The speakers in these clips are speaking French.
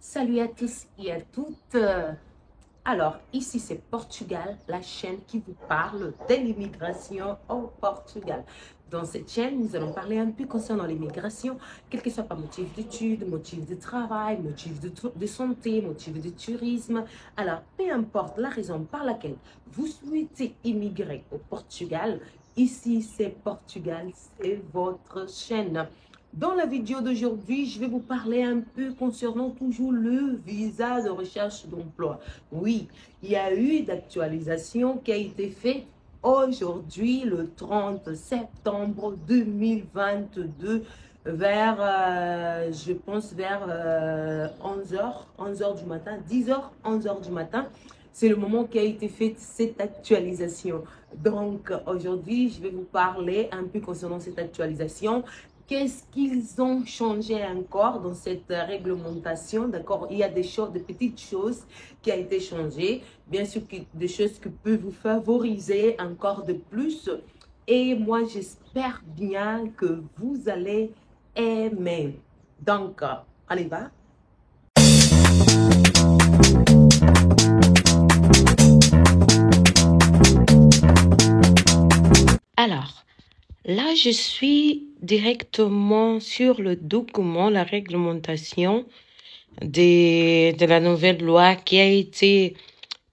Salut à tous et à toutes. Alors, ici c'est Portugal, la chaîne qui vous parle de l'immigration au Portugal. Dans cette chaîne, nous allons parler un peu concernant l'immigration, quel que soit par motif d'études, motif de travail, motif de santé, motif de tourisme. Alors, peu importe la raison par laquelle vous souhaitez immigrer au Portugal, ici c'est Portugal, c'est votre chaîne. Dans la vidéo d'aujourd'hui, je vais vous parler un peu concernant toujours le visa de recherche d'emploi. Oui, il y a eu d'actualisation qui a été faite aujourd'hui, le 30 septembre 2022, vers, je pense, vers 11 heures du matin, 10 heures, 11 heures du matin. C'est le moment qui a été faite cette actualisation. Donc, aujourd'hui, je vais vous parler un peu concernant cette actualisation. Qu'est-ce qu'ils ont changé encore dans cette réglementation, d'accord? Il y a des choses, des petites choses qui ont été changées. Bien sûr, des choses qui peuvent vous favoriser encore de plus. Et moi, j'espère bien que vous allez aimer. Donc, on y va. Alors, là, je suis directement sur le document, la réglementation de la nouvelle loi qui a été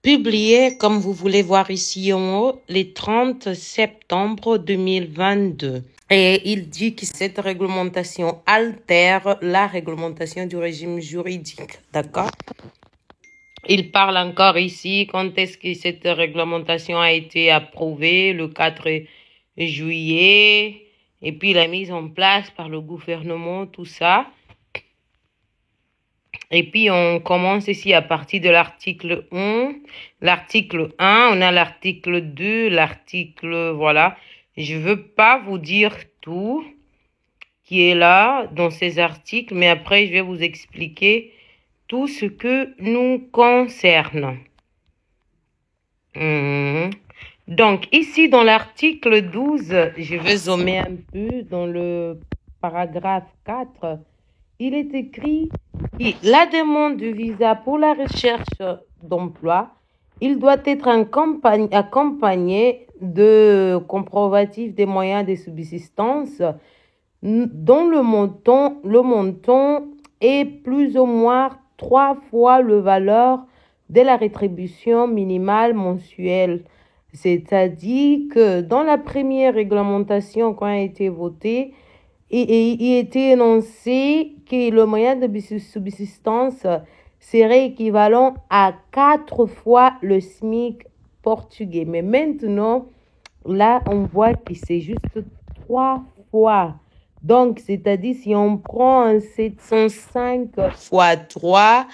publiée, comme vous voulez voir ici en haut, le 30 septembre 2022. Et il dit que cette réglementation altère la réglementation du régime juridique, d'accord? Il parle encore ici quand est-ce que cette réglementation a été approuvée, le 4 juillet, et puis la mise en place par le gouvernement, tout ça. Et puis on commence ici à partir de l'article 1. L'article 1, on a l'article 2, l'article, voilà. Je veux pas vous dire tout qui est là dans ces articles, mais après je vais vous expliquer tout ce que nous concerne. Donc, ici, dans l'article 12, je vais zoomer un peu dans le paragraphe 4. Il est écrit que la demande de visa pour la recherche d'emploi, il doit être accompagné de comprobatifs des moyens de subsistance dont le montant est plus ou moins 3 fois le valeur de la rétribution minimale mensuelle. C'est-à-dire que dans la première réglementation qui a été votée, il était énoncé que le moyen de subsistance serait équivalent à 4 fois le SMIC portugais. Mais maintenant, là, on voit que c'est juste 3 fois. Donc, c'est-à-dire, si on prend 705 fois 3,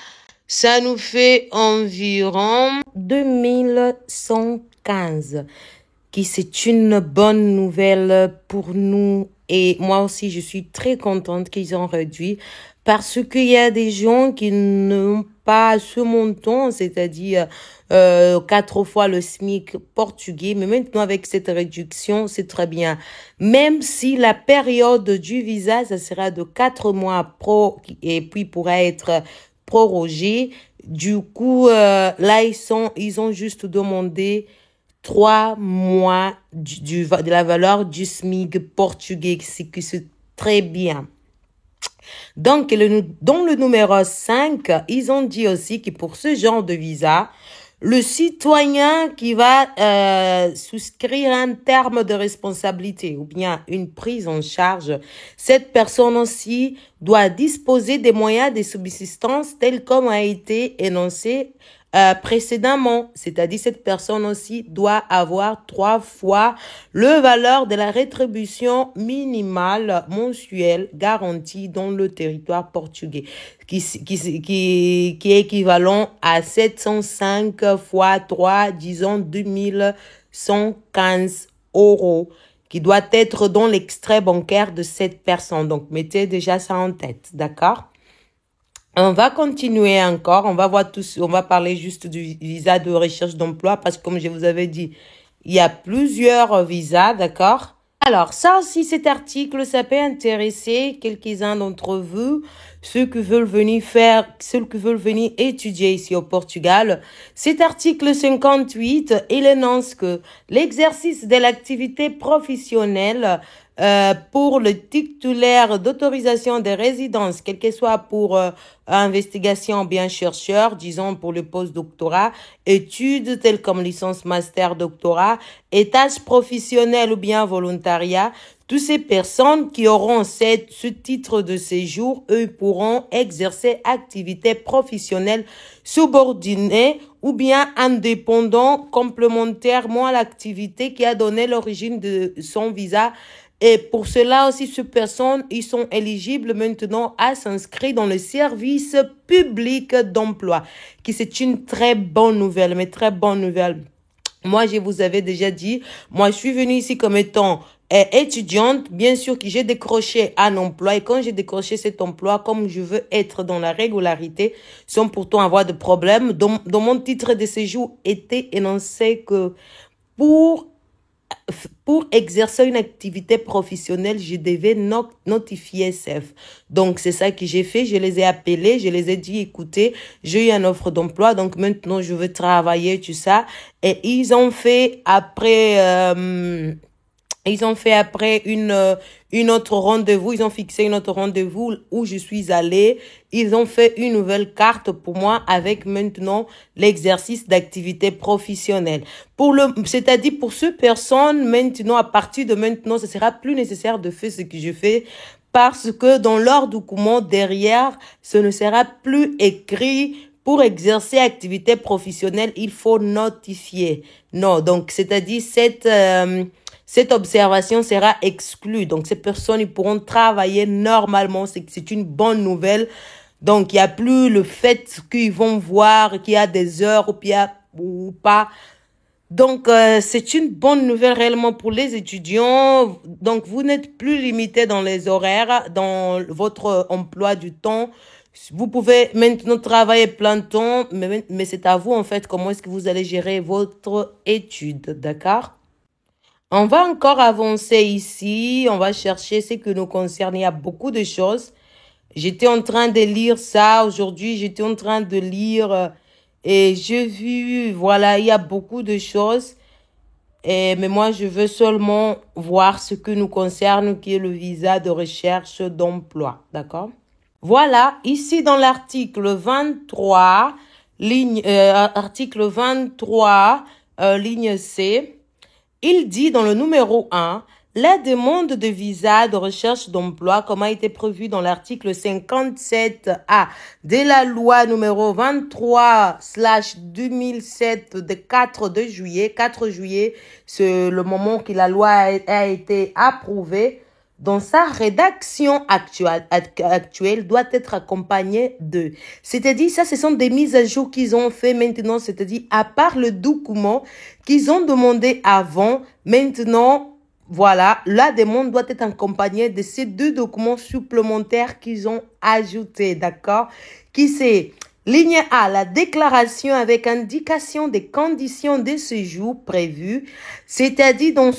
ça nous fait environ 2115. Qui c'est une bonne nouvelle pour nous. Et moi aussi, je suis très contente qu'ils ont réduit parce qu'il y a des gens qui n'ont pas ce montant, c'est-à-dire 4 fois le SMIC portugais. Mais maintenant, avec cette réduction, c'est très bien. Même si la période du visa, ça sera de 4 mois et puis pourra être prorogé. Du coup, là, ils ont juste demandé 3 mois de la valeur du SMIC portugais, c'est très bien. Donc, dans le numéro 5, ils ont dit aussi que pour ce genre de visa, le citoyen qui va souscrire un terme de responsabilité ou bien une prise en charge, cette personne aussi doit disposer des moyens de subsistance tels comme a été énoncé précédemment. C'est-à-dire cette personne aussi doit avoir 3 fois le valeur de la rétribution minimale mensuelle garantie dans le territoire portugais, qui est équivalent à 705 fois 3, disons 2115 €, qui doit être dans l'extrait bancaire de cette personne. Donc, mettez déjà ça en tête, d'accord? On va continuer encore, on va parler juste du visa de recherche d'emploi parce que comme je vous avais dit, il y a plusieurs visas, d'accord? Alors, ça aussi, cet article, ça peut intéresser quelques-uns d'entre vous, ceux qui veulent venir étudier ici au Portugal. Cet article 58, il énonce que l'exercice de l'activité professionnelle pour le titulaire d'autorisation de résidence, quel que soit pour investigation ou bien chercheur, disons pour le post-doctorat, études telles comme licence, master, doctorat, et tâches professionnelles ou bien volontariat, toutes ces personnes qui auront ce titre de séjour, eux pourront exercer activités professionnelles subordonnées ou bien indépendants complémentairement à l'activité qui a donné l'origine de son visa. Et pour cela aussi, ces personnes, ils sont éligibles maintenant à s'inscrire dans le service public d'emploi, qui c'est une très bonne nouvelle, mais très bonne nouvelle. Moi, je vous avais déjà dit, moi, je suis venue ici comme étant étudiante. Bien sûr que j'ai décroché un emploi et quand j'ai décroché cet emploi, comme je veux être dans la régularité, sans pourtant avoir de problème, dans mon titre de séjour était énoncé que pour pour exercer une activité professionnelle, je devais notifier SEF. Donc, c'est ça que j'ai fait. Je les ai appelés, je les ai dit, écoutez, j'ai eu une offre d'emploi, donc maintenant je veux travailler, tout ça. Et ils ont fait après une autre rendez-vous. Ils ont fixé une autre rendez-vous où je suis allée. Ils ont fait une nouvelle carte pour moi avec maintenant l'exercice d'activité professionnelle. C'est-à-dire pour ces personnes, maintenant, à partir de maintenant, ce sera plus nécessaire de faire ce que je fais parce que dans leur document derrière, ce ne sera plus écrit pour exercer activité professionnelle, il faut notifier. Non, donc c'est-à-dire cette observation sera exclue. Donc, ces personnes, ils pourront travailler normalement. C'est une bonne nouvelle. Donc, il n'y a plus le fait qu'ils vont voir qu'il y a des heures ou pas. Donc, c'est une bonne nouvelle réellement pour les étudiants. Donc, vous n'êtes plus limité dans les horaires, dans votre emploi du temps. Vous pouvez maintenant travailler plein temps, mais c'est à vous, en fait, comment est-ce que vous allez gérer votre étude, d'accord? On va encore avancer ici. On va chercher ce que nous concerne. Il y a beaucoup de choses. J'étais en train de lire ça aujourd'hui. J'étais en train de lire et j'ai vu, voilà, il y a beaucoup de choses. Mais moi, je veux seulement voir ce que nous concerne, qui est le visa de recherche d'emploi. D'accord? Voilà, ici dans l'article 23, article 23, ligne C. Il dit dans le numéro 1, la demande de visa de recherche d'emploi, comme a été prévu dans l'article 57A de la loi numéro 23/2007 de 4 juillet. 4 juillet, c'est le moment que la loi a été approuvée. Dans sa rédaction actuelle, doit être accompagnée de. C'est-à-dire, ça, ce sont des mises à jour qu'ils ont fait maintenant. C'est-à-dire, à part le document qu'ils ont demandé avant, maintenant, voilà, la demande doit être accompagnée de ces deux documents supplémentaires qu'ils ont ajoutés, d'accord? Qui c'est ligne A, la déclaration avec indication des conditions de séjour prévues. C'est-à-dire, dans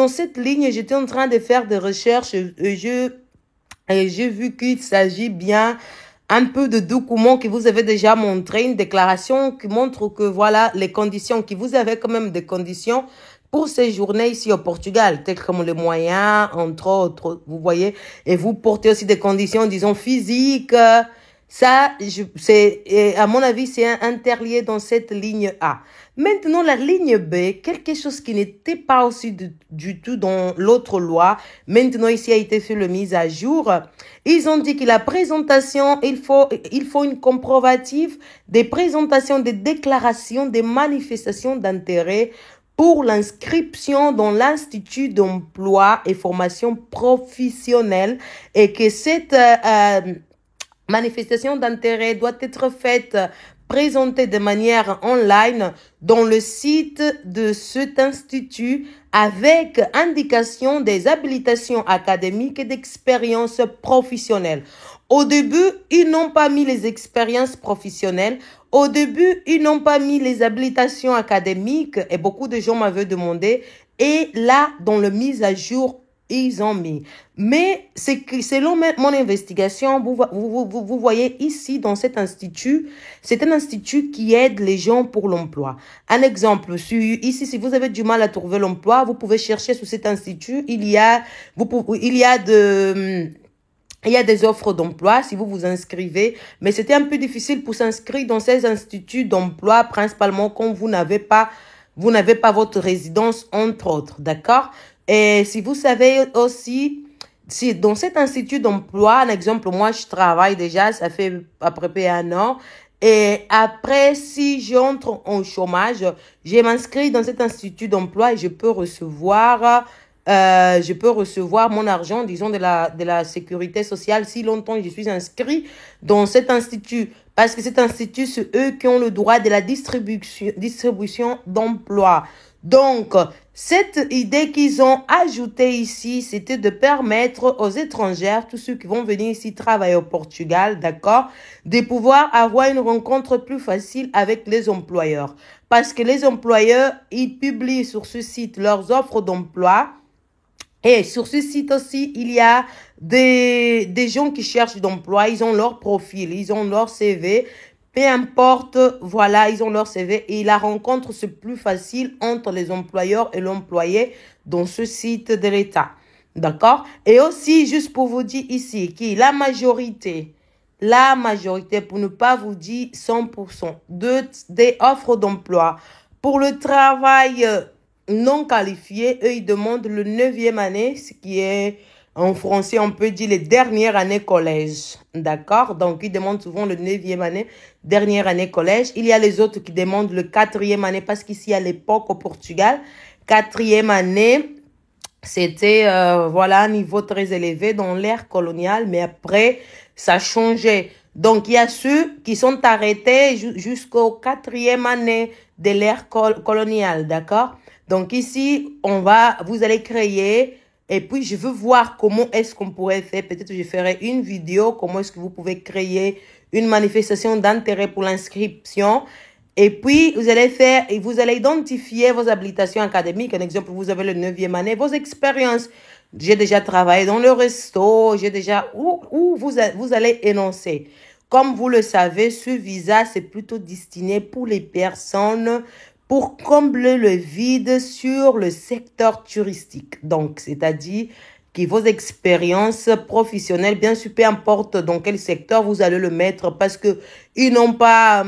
cette ligne, j'étais en train de faire des recherches et j'ai vu qu'il s'agit bien un peu de documents que vous avez déjà montré, une déclaration qui montre que voilà les conditions, que vous avez quand même des conditions pour séjourner ici au Portugal, telles comme les moyens, entre autres, vous voyez, et vous portez aussi des conditions, disons, physiques. Ça, à mon avis, c'est interlié dans cette ligne A. Maintenant, la ligne B, quelque chose qui n'était pas aussi du tout dans l'autre loi, maintenant ici a été fait le mise à jour. Ils ont dit que la présentation, il faut une comprobative des présentations, des déclarations, des manifestations d'intérêt pour l'inscription dans l'Institut d'emploi et formation professionnelle et que cette manifestation d'intérêt doit être faite, présentée de manière online dans le site de cet institut avec indication des habilitations académiques et d'expériences professionnelles. Au début, ils n'ont pas mis les expériences professionnelles. Au début, ils n'ont pas mis les habilitations académiques et beaucoup de gens m'avaient demandé. Et là, dans le mise à jour, ils ont mis. Mais c'est que selon mon investigation, vous voyez ici dans cet institut, c'est un institut qui aide les gens pour l'emploi. Un exemple, ici, si vous avez du mal à trouver l'emploi, vous pouvez chercher sur cet institut. Il y a des offres d'emploi si vous vous inscrivez, mais c'était un peu difficile pour s'inscrire dans ces instituts d'emploi, principalement quand vous n'avez pas votre résidence, entre autres, d'accord? Et si vous savez aussi, si dans cet institut d'emploi, un exemple, moi je travaille déjà, ça fait à peu près 1 an, et après, si j'entre en chômage, je m'inscris dans cet institut d'emploi et je peux recevoir mon argent, disons, de la sécurité sociale si longtemps je suis inscrit dans cet institut. Parce que cet institut, c'est eux qui ont le droit de la distribution d'emploi. Donc, cette idée qu'ils ont ajoutée ici, c'était de permettre aux étrangers, tous ceux qui vont venir ici travailler au Portugal, d'accord, de pouvoir avoir une rencontre plus facile avec les employeurs. Parce que les employeurs, ils publient sur ce site leurs offres d'emploi. Et sur ce site aussi, il y a des gens qui cherchent d'emploi. Ils ont leur profil, ils ont leur CV. Peu importe, voilà, ils ont leur CV. Et la rencontre, c'est plus facile entre les employeurs et l'employé dans ce site de l'État. D'accord? Et aussi, juste pour vous dire ici, que la majorité, pour ne pas vous dire 100%, des offres d'emploi pour le travail non qualifiés, eux, ils demandent le 9e année, ce qui est, en français, on peut dire les dernières années collège. D'accord? Donc, ils demandent souvent le 9e année, dernière année collège. Il y a les autres qui demandent le 4e année, parce qu'ici, à l'époque, au Portugal, 4e année, c'était, voilà, un niveau très élevé dans l'ère coloniale, mais après, ça changeait. Donc, il y a ceux qui sont arrêtés jusqu'au 4e année de l'ère coloniale, d'accord? Donc ici, vous allez créer, et puis je veux voir comment est-ce qu'on pourrait faire. Peut-être que je ferai une vidéo, comment est-ce que vous pouvez créer une manifestation d'intérêt pour l'inscription. Et puis, vous allez identifier vos habilitations académiques. Un exemple, vous avez le 9e année, vos expériences. J'ai déjà travaillé dans le resto, où vous allez énoncer. Comme vous le savez, ce visa, c'est plutôt destiné pour les personnes pour combler le vide sur le secteur touristique. Donc, c'est-à-dire que vos expériences professionnelles, bien sûr, peu importe dans quel secteur vous allez le mettre, parce que ils n'ont pas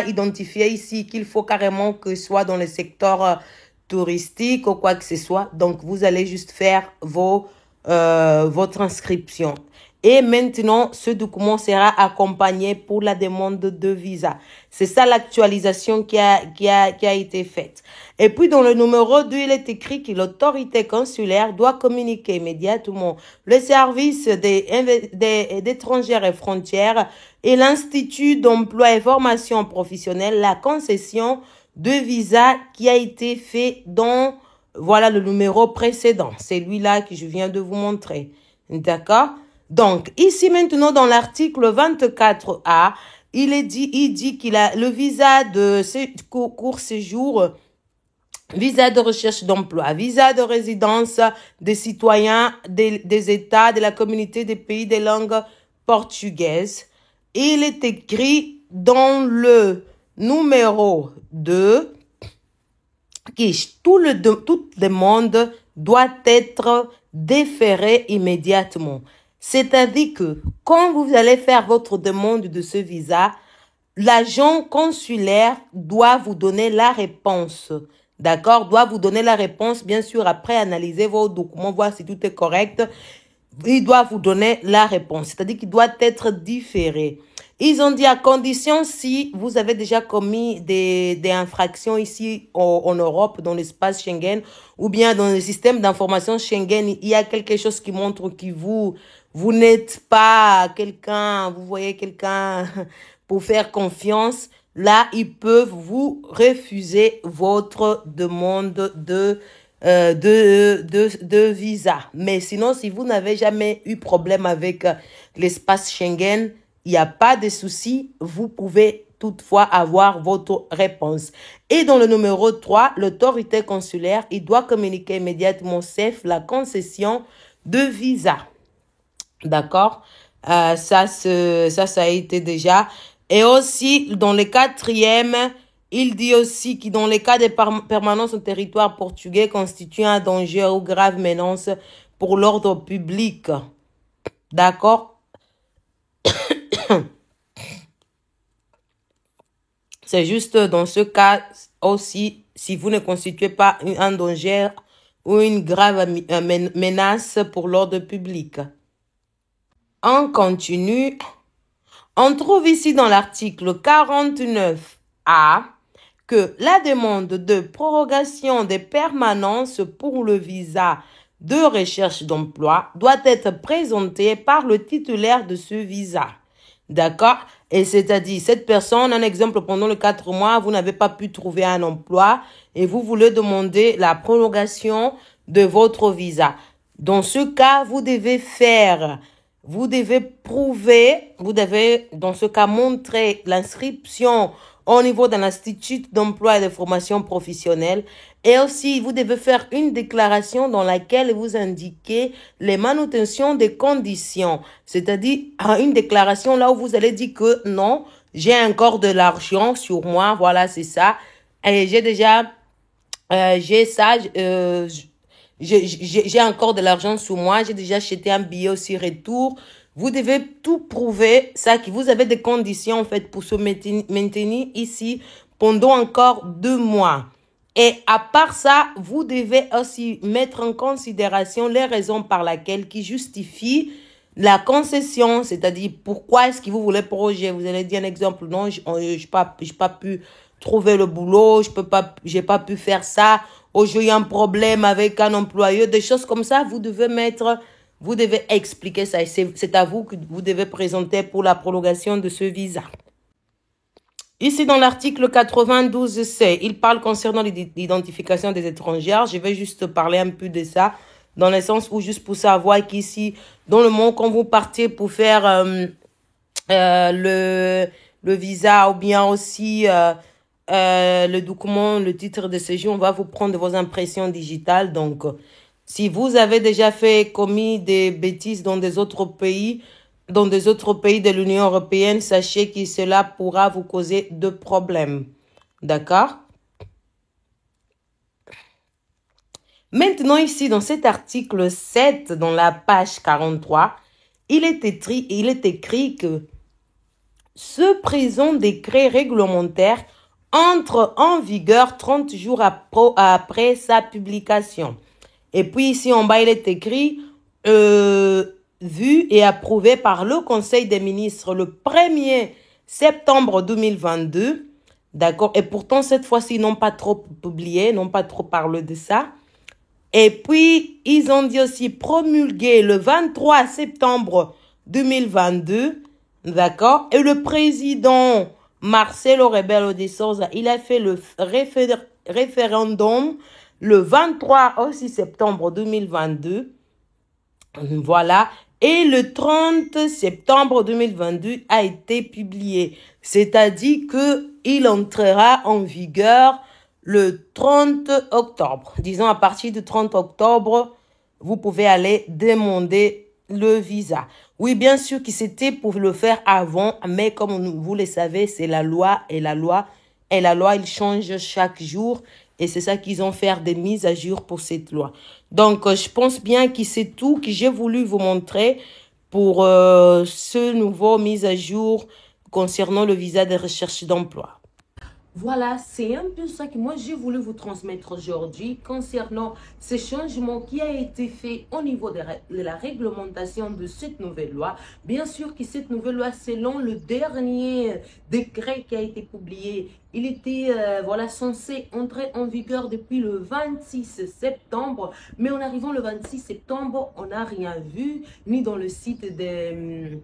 identifié ici qu'il faut carrément que ce soit dans le secteur touristique ou quoi que ce soit. Donc, vous allez juste faire votre inscription. Et maintenant, ce document sera accompagné pour la demande de visa. C'est ça l'actualisation qui a été faite. Et puis, dans le numéro 2, il est écrit que l'autorité consulaire doit communiquer immédiatement le service d'étrangers et frontières et l'Institut d'emploi et formation professionnelle la concession de visa qui a été fait dans, voilà, le numéro précédent. C'est lui-là que je viens de vous montrer. D'accord? Donc, ici maintenant dans l'article 24A, il dit qu'il a le visa de court séjour, visa de recherche d'emploi, visa de résidence des citoyens des États de la communauté des pays de langue portugaise. Il est écrit dans le numéro 2 que toute demande doit être déférée immédiatement. C'est-à-dire que quand vous allez faire votre demande de ce visa, l'agent consulaire doit vous donner la réponse. D'accord? Doit vous donner la réponse, bien sûr, après analyser vos documents, voir si tout est correct. Il doit vous donner la réponse. C'est-à-dire qu'il doit être différé. Ils ont dit à condition si vous avez déjà commis des infractions ici en Europe, dans l'espace Schengen, ou bien dans le système d'information Schengen, il y a quelque chose qui montre que vous n'êtes pas quelqu'un, vous voyez quelqu'un pour faire confiance. Là, ils peuvent vous refuser votre demande de visa. Mais sinon, si vous n'avez jamais eu problème avec l'espace Schengen, il n'y a pas de souci, vous pouvez toutefois avoir votre réponse. Et dans le numéro 3, l'autorité consulaire, il doit communiquer immédiatement au CEF la concession de visa. D'accord? Ça a été déjà. Et aussi, dans le quatrième, il dit aussi que dans les cas de permanence au territoire portugais constitue un danger ou grave menace pour l'ordre public. D'accord? C'est juste dans ce cas aussi, si vous ne constituez pas un danger ou une grave menace pour l'ordre public. On continue. On trouve ici dans l'article 49A que la demande de prorogation des permanences pour le visa de recherche d'emploi doit être présentée par le titulaire de ce visa. D'accord? Et c'est-à-dire, cette personne, un exemple, pendant les 4 mois, vous n'avez pas pu trouver un emploi et vous voulez demander la prolongation de votre visa. Dans ce cas, vous devez prouver, vous devez, dans ce cas, montrer l'inscription au niveau d'un institut d'emploi et de formation professionnelle. Et aussi, vous devez faire une déclaration dans laquelle vous indiquez les manutentions des conditions. C'est-à-dire, une déclaration là où vous allez dire que non, j'ai encore de l'argent sur moi. Voilà, c'est ça. Et j'ai déjà, j'ai ça, j'ai encore de l'argent sur moi. J'ai déjà acheté un billet aussi retour. Vous devez tout prouver, ça, que vous avez des conditions, en fait, pour se maintenir ici pendant encore 2 mois. Et à part ça, vous devez aussi mettre en considération les raisons par lesquelles qui justifient la concession, c'est-à-dire pourquoi est-ce que vous voulez proroger. Vous allez dire un exemple, non, j'ai pas pu trouver le boulot, j'ai pas pu faire ça, ou j'ai eu un problème avec un employeur, des choses comme ça, vous devez expliquer ça. Et c'est à vous que vous devez présenter pour la prolongation de ce visa. Ici, dans l'article 92C, il parle concernant l'identification des étrangères. Je vais juste parler un peu de ça, dans le sens où, juste pour savoir qu'ici, dans le monde, quand vous partez pour faire le visa ou bien aussi le document, le titre de séjour, on va vous prendre vos impressions digitales. Donc, si vous avez déjà commis des bêtises dans des autres pays de l'Union européenne, sachez que cela pourra vous causer de problèmes. D'accord? Maintenant, ici, dans cet article 7, dans la page 43, il est écrit que ce présent décret réglementaire entre en vigueur 30 jours après sa publication. Et puis ici en bas, il est écrit vu et approuvé par le Conseil des ministres le 1er septembre 2022. D'accord? Et pourtant, cette fois-ci, ils n'ont pas trop publié, n'ont pas trop parlé de ça. Et puis, ils ont dit aussi promulgué le 23 septembre 2022. D'accord? Et le président Marcelo Rebelo de Sousa, il a fait le référendum le 23 aussi septembre 2022. Voilà. Et le 30 septembre 2022 a été publié. C'est-à-dire qu'il entrera en vigueur le 30 octobre. Disons, à partir du 30 octobre, vous pouvez aller demander le visa. Oui, bien sûr que c'était pour le faire avant, mais comme vous le savez, c'est la loi et la loi, il change chaque jour. Et c'est ça qu'ils ont fait des mises à jour pour cette loi. Donc, je pense bien que c'est tout que j'ai voulu vous montrer pour ce nouveau mise à jour concernant le visa de recherche d'emploi. Voilà, c'est un peu ça que moi j'ai voulu vous transmettre aujourd'hui concernant ces changements qui a été fait au niveau de la réglementation de cette nouvelle loi. Bien sûr que cette nouvelle loi, selon le dernier décret qui a été publié, il était censé entrer en vigueur depuis le 26 septembre. Mais en arrivant le 26 septembre, on n'a rien vu, ni dans le site des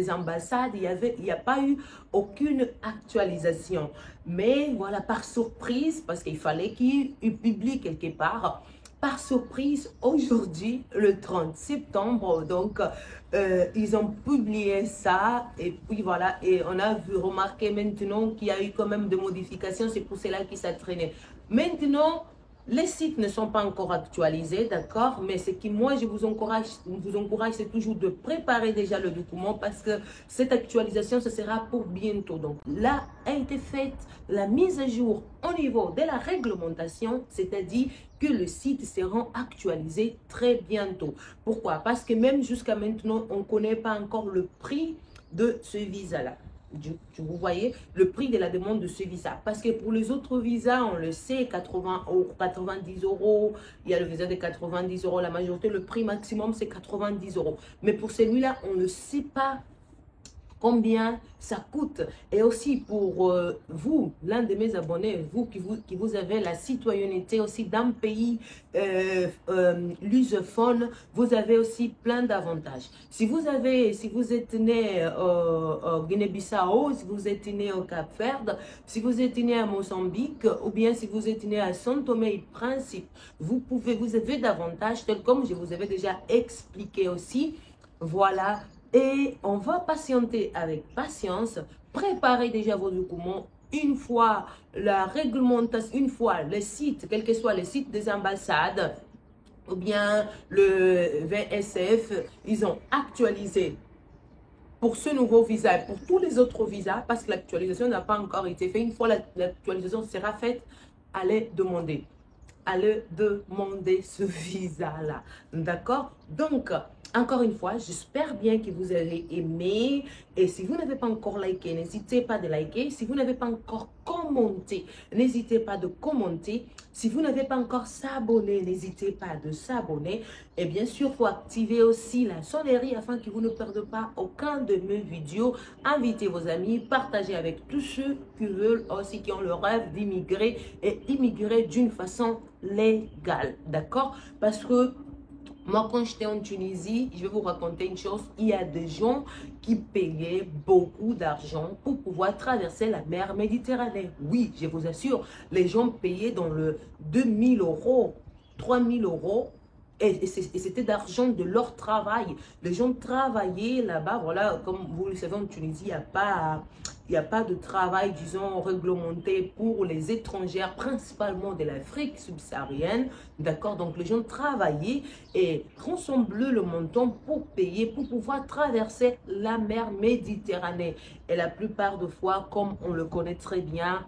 ambassades, il n'y a pas eu aucune actualisation. Mais voilà, par surprise, parce qu'il fallait qu'ils publient quelque part, par surprise, aujourd'hui, le 30 septembre, donc, ils ont publié ça. Et puis voilà, et on a vu remarquer maintenant qu'il y a eu quand même des modifications. C'est pour cela qu'ils s'est traîné. Maintenant, les sites ne sont pas encore actualisés, d'accord? Mais ce qui, moi, je vous encourage, c'est toujours de préparer déjà le document parce que cette actualisation, ce sera pour bientôt. Donc, là a été faite la mise à jour au niveau de la réglementation, c'est-à-dire que le site sera actualisé très bientôt. Pourquoi? Parce que même jusqu'à maintenant, on ne connaît pas encore le prix de ce visa-là. Vous voyez le prix de la demande de ce visa, parce que pour les autres visas on le sait, 80 euros, 90 euros, il y a le visa de 90 euros, la majorité, le prix maximum c'est 90 euros, mais pour celui-là on ne sait pas combien ça coûte. Et aussi pour vous, l'un de mes abonnés, vous qui vous avez la citoyenneté aussi d'un pays lusophone, vous avez aussi plein d'avantages. Si vous êtes né au Guinée-Bissau, si vous êtes né au Cap-Vert, si vous êtes né à Mozambique, ou bien si vous êtes né à São Tomé et Principe, vous avez d'avantages, tel comme je vous avais déjà expliqué aussi. Voilà. Et on va patienter avec patience, préparer déjà vos documents. Une fois la réglementation, une fois le site, quel que soit le site des ambassades, ou bien le VSF, ils ont actualisé pour ce nouveau visa et pour tous les autres visas, parce que l'actualisation n'a pas encore été faite. Une fois l'actualisation sera faite, allez demander ce visa-là. D'accord? Donc, encore une fois, j'espère bien que vous avez aimé. Et si vous n'avez pas encore liké, n'hésitez pas de liker. Si vous n'avez pas encore commenté, n'hésitez pas de commenter. Si vous n'avez pas encore s'abonné, n'hésitez pas de s'abonner. Et bien sûr, il faut activer aussi la sonnerie afin que vous ne perdez pas aucun de mes vidéos. Invitez vos amis, partagez avec tous ceux qui veulent aussi, qui ont le rêve d'immigrer et immigrer d'une façon légale. D'accord? Parce que moi, quand j'étais en Tunisie, je vais vous raconter une chose, il y a des gens qui payaient beaucoup d'argent pour pouvoir traverser la mer Méditerranée. Oui, je vous assure, les gens payaient dans le 2000 euros, 3000 euros. Et c'était d'argent de leur travail. Les gens travaillaient là-bas. Voilà, comme vous le savez, en Tunisie, il n'y a pas de travail, disons, réglementé pour les étrangères, principalement de l'Afrique subsaharienne. D'accord? Donc, les gens travaillaient et ressemblaient le montant pour payer, pour pouvoir traverser la mer Méditerranée. Et la plupart des fois, comme on le connaît très bien,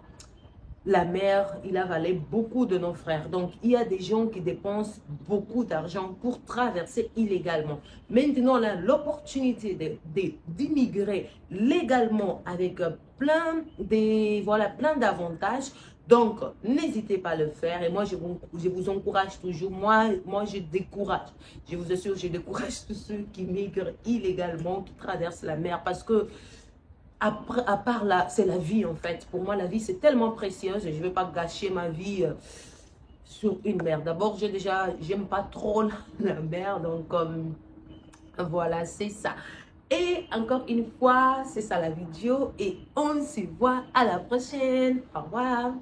la mer, il avalait beaucoup de nos frères. Donc, il y a des gens qui dépensent beaucoup d'argent pour traverser illégalement. Maintenant, on a l'opportunité d'immigrer légalement avec plein d'avantages. Donc, n'hésitez pas à le faire. Et moi, je vous encourage toujours. Moi, je décourage. Je vous assure, je décourage tous ceux qui migrent illégalement, qui traversent la mer. Parce que à part là, c'est la vie en fait. Pour moi, la vie, c'est tellement précieuse et je ne vais pas gâcher ma vie sur une mer. D'abord, j'aime pas trop la mer, donc voilà, c'est ça. Et encore une fois, c'est ça la vidéo et on se voit à la prochaine. Au revoir.